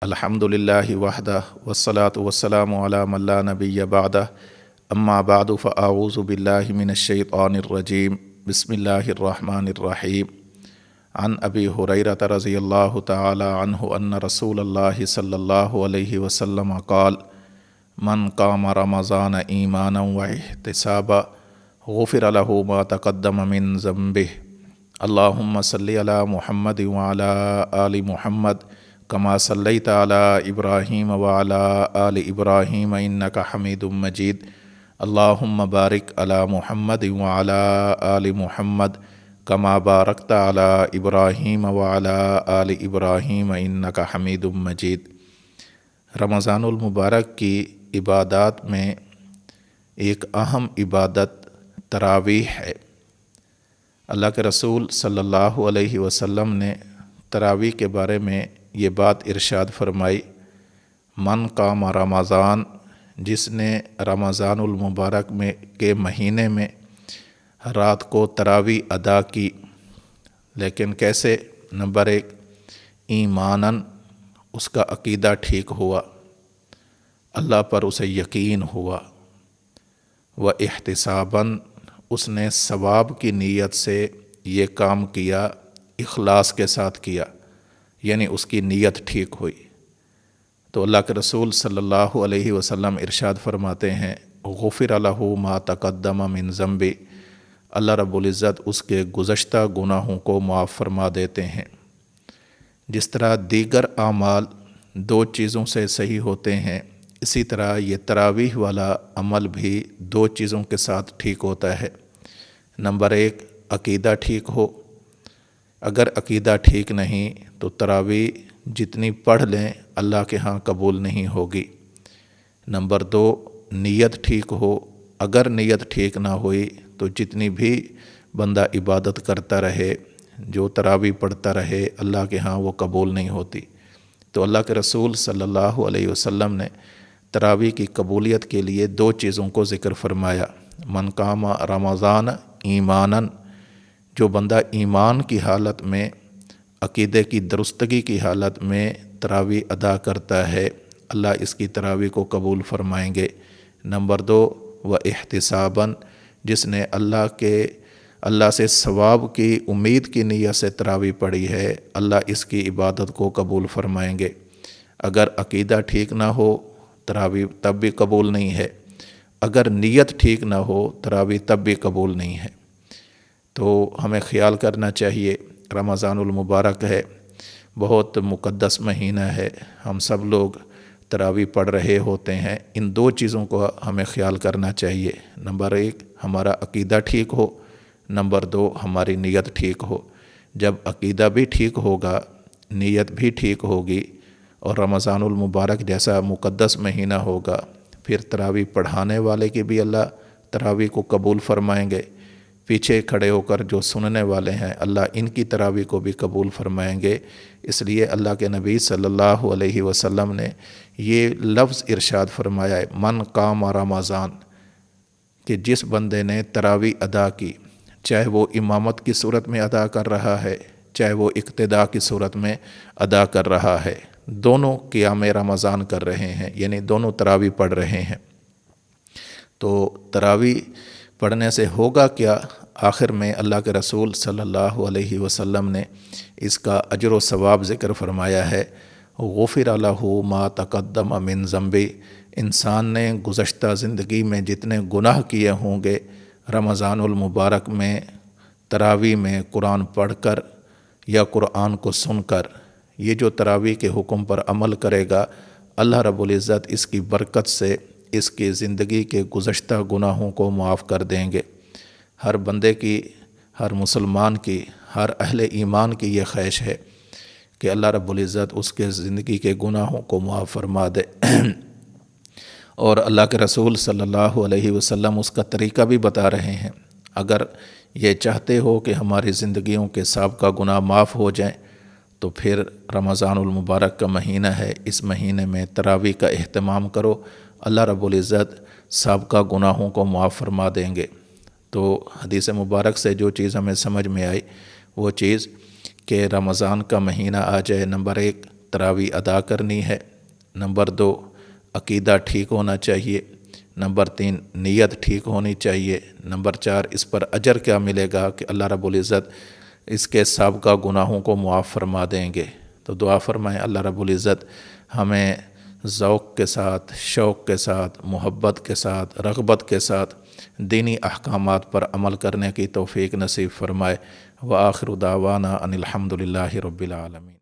الحمدللہ وحدہ والصلاة والسلام علی من لا نبی بعدہ اما بعد فاعوذ باللہ من الشیطان الرجیم بسم اللہ الرحمن الرحیم عن ابی ہریرہ رضی اللہ تعالی عنہ ان رسول اللہ صلی اللہ علیہ وسلم قال من قام رمضان ایمانا واحتسابا غفر له ما تقدم من ذنبہ اللہم صلی علی محمد وعلی آل محمد کما صلیت علی ابراہیم وعلی آل ابراہیم انک حمید مجید اللہم بارک علی محمد وعلی آل محمد کما بارکت علی ابراہیم وعلی آل ابراہیم انک حمید مجید۔ رمضان المبارک کی عبادات میں ایک اہم عبادت تراویح ہے۔ اللہ کے رسول صلی اللہ علیہ وسلم نے تراویح کے بارے میں یہ بات ارشاد فرمائی، من قام رمضان، جس نے رمضان المبارک کے مہینے میں رات کو تراویح ادا کی، لیکن کیسے؟ نمبر 1، ایماناً، اس کا عقیدہ ٹھیک ہوا، اللہ پر اسے یقین ہوا، و احتساباً، اس نے ثواب کی نیت سے یہ کام کیا، اخلاص کے ساتھ کیا، یعنی اس کی نیت ٹھیک ہوئی۔ تو اللہ کے رسول صلی اللہ علیہ وسلم ارشاد فرماتے ہیں، غفر لہ ما تقدم من ذنبہ، اللہ رب العزت اس کے گزشتہ گناہوں کو معاف فرما دیتے ہیں۔ جس طرح دیگر اعمال 2 چیزوں سے صحیح ہوتے ہیں، اسی طرح یہ تراویح والا عمل بھی 2 چیزوں کے ساتھ ٹھیک ہوتا ہے۔ نمبر 1، عقیدہ ٹھیک ہو، اگر عقیدہ ٹھیک نہیں تو تراویح جتنی پڑھ لیں اللہ کے ہاں قبول نہیں ہوگی۔ نمبر 2، نیت ٹھیک ہو، اگر نیت ٹھیک نہ ہوئی تو جتنی بھی بندہ عبادت کرتا رہے، جو تراویح پڑھتا رہے، اللہ کے ہاں وہ قبول نہیں ہوتی۔ تو اللہ کے رسول صلی اللہ علیہ وسلم نے تراویح کی قبولیت کے لیے 2 چیزوں کو ذکر فرمایا، من قام رمضان ایماناً، جو بندہ ایمان کی حالت میں، عقیدے کی درستگی کی حالت میں تراویح ادا کرتا ہے، اللہ اس کی تراویح کو قبول فرمائیں گے۔ نمبر 2، و احتساباً، جس نے اللہ سے ثواب کی امید کی نیت سے تراویح پڑھی ہے، اللہ اس کی عبادت کو قبول فرمائیں گے۔ اگر عقیدہ ٹھیک نہ ہو تراویح تب بھی قبول نہیں ہے، اگر نیت ٹھیک نہ ہو تراویح تب بھی قبول نہیں ہے۔ تو ہمیں خیال کرنا چاہیے، رمضان المبارک ہے، بہت مقدس مہینہ ہے، ہم سب لوگ تراویح پڑھ رہے ہوتے ہیں، ان 2 چیزوں کو ہمیں خیال کرنا چاہیے۔ نمبر 1، ہمارا عقیدہ ٹھیک ہو، نمبر 2، ہماری نیت ٹھیک ہو۔ جب عقیدہ بھی ٹھیک ہوگا، نیت بھی ٹھیک ہوگی، اور رمضان المبارک جیسا مقدس مہینہ ہوگا، پھر تراویح پڑھانے والے کی بھی اللہ تراویح کو قبول فرمائیں گے، پیچھے کھڑے ہو کر جو سننے والے ہیں اللہ ان کی تراویح کو بھی قبول فرمائیں گے۔ اس لیے اللہ کے نبی صلی اللہ علیہ وسلم نے یہ لفظ ارشاد فرمایا ہے، من قام رمضان، کہ جس بندے نے تراویح ادا کی، چاہے وہ امامت کی صورت میں ادا کر رہا ہے، چاہے وہ اقتداء کی صورت میں ادا کر رہا ہے، دونوں قیام رمضان کر رہے ہیں، یعنی دونوں تراویح پڑھ رہے ہیں۔ تو تراویح پڑھنے سے ہوگا کیا؟ آخر میں اللہ کے رسول صلی اللہ علیہ وسلم نے اس کا اجر و ثواب ذکر فرمایا ہے، غفر لہ ما تقدم من ذنبہ، انسان نے گزشتہ زندگی میں جتنے گناہ کیے ہوں گے، رمضان المبارک میں تراویح میں قرآن پڑھ کر یا قرآن کو سن کر، یہ جو تراویح کے حکم پر عمل کرے گا، اللہ رب العزت اس کی برکت سے اس کی زندگی کے گزشتہ گناہوں کو معاف کر دیں گے۔ ہر بندے کی، ہر مسلمان کی، ہر اہل ایمان کی یہ خواہش ہے کہ اللہ رب العزت اس کے زندگی کے گناہوں کو معاف فرما دے۔ اور اللہ کے رسول صلی اللہ علیہ وسلم اس کا طریقہ بھی بتا رہے ہیں، اگر یہ چاہتے ہو کہ ہماری زندگیوں کے سابقہ گناہ معاف ہو جائیں تو پھر رمضان المبارک کا مہینہ ہے، اس مہینے میں تراویح کا اہتمام کرو، اللہ رب العزت سابقہ گناہوں کو معاف فرما دیں گے۔ تو حدیث مبارک سے جو چیز ہمیں سمجھ میں آئی وہ چیز کہ رمضان کا مہینہ آ جائے، نمبر 1 تراویح ادا کرنی ہے۔ نمبر 2 عقیدہ ٹھیک ہونا چاہیے۔ نمبر 3 نیت ٹھیک ہونی چاہیے۔ نمبر 4 اس پر اجر کیا ملے گا کہ اللہ رب العزت اس کے سابقہ گناہوں کو معاف فرما دیں گے۔ تو دعا فرمائیں اللہ رب العزت ہمیں ذوق کے ساتھ، شوق کے ساتھ، محبت کے ساتھ، رغبت کے ساتھ دینی احکامات پر عمل کرنے کی توفیق نصیب فرمائے۔ وآخر دعوانا ان الحمد للہ رب العالمین۔